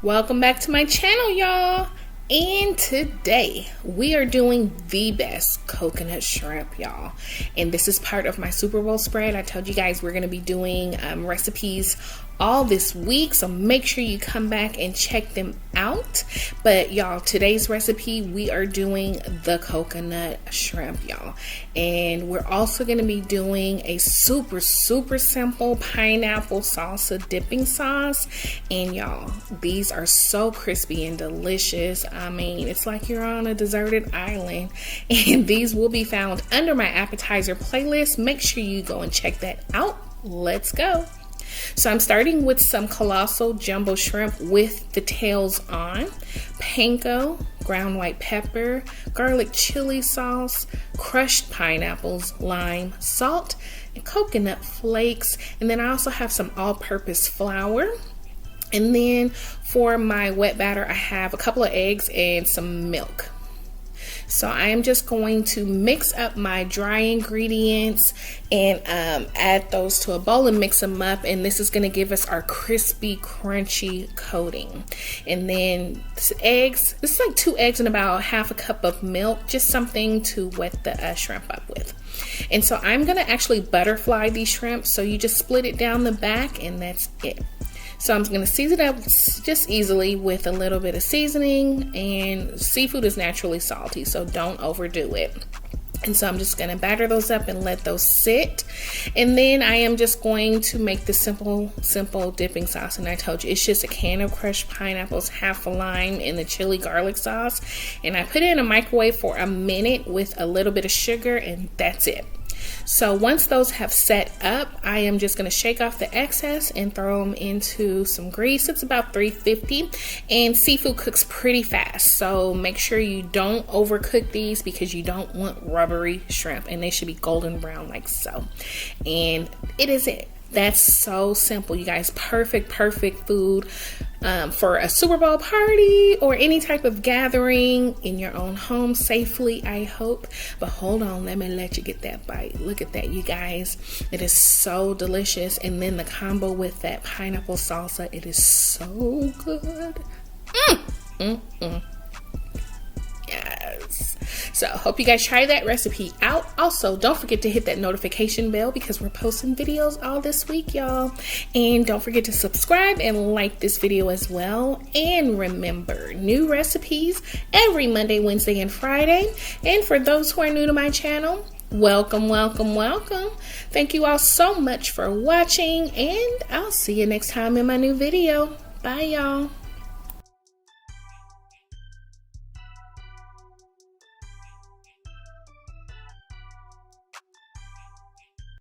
Welcome back to my channel, y'all. And today we are doing the best coconut shrimp, y'all. And this is part of my Super Bowl spread. I told you guys we're going to be doing recipes all this week, so make sure you come back and check them out. But y'all, today's recipe, we are doing the coconut shrimp, y'all. And we're also going to be doing a super simple pineapple salsa dipping sauce. And y'all, these are so crispy and delicious. I mean, it's like you're on a deserted island. And these will be found under my appetizer playlist. Make sure you go and check that out. Let's go. So I'm starting with some colossal jumbo shrimp with the tails on, panko, ground white pepper, garlic chili sauce, crushed pineapples, lime, salt, and coconut flakes. And then I also have some all-purpose flour. And then for my wet batter, I have a couple of eggs and some milk. So I am just going to mix up my dry ingredients and add those to a bowl and mix them up. And this is going to give us our crispy, crunchy coating. And then eggs, this is like 2 eggs and about half a cup of milk, just something to wet the shrimp up with. And so I'm going to actually butterfly these shrimp. So you just split it down the back and that's it. So I'm going to season it up just easily with a little bit of seasoning, and seafood is naturally salty, so don't overdo it. And so I'm just going to batter those up and let those sit. And then I am just going to make the simple dipping sauce. And I told you, it's just a can of crushed pineapples, half a lime, and the chili garlic sauce. And I put it in a microwave for a minute with a little bit of sugar, and that's it. So once those have set up, I am just going to shake off the excess and throw them into some grease. It's about 350, and seafood cooks pretty fast. So make sure you don't overcook these because you don't want rubbery shrimp, and they should be golden brown like so. And it is it. That's so simple, you guys. Perfect food for a Super Bowl party or any type of gathering in your own home safely, I hope. But hold on, let me let you get that bite. Look at that, you guys. It is so delicious. And then the combo with that pineapple salsa, it is so good. Yes. So hope you guys try that recipe out. Also, don't forget to hit that notification bell because we're posting videos all this week, y'all. And don't forget to subscribe and like this video as well. And remember, new recipes every Monday, Wednesday, and Friday. And for those who are new to my channel, welcome. Thank you all so much for watching, and I'll see you next time in my new video. Bye, y'all.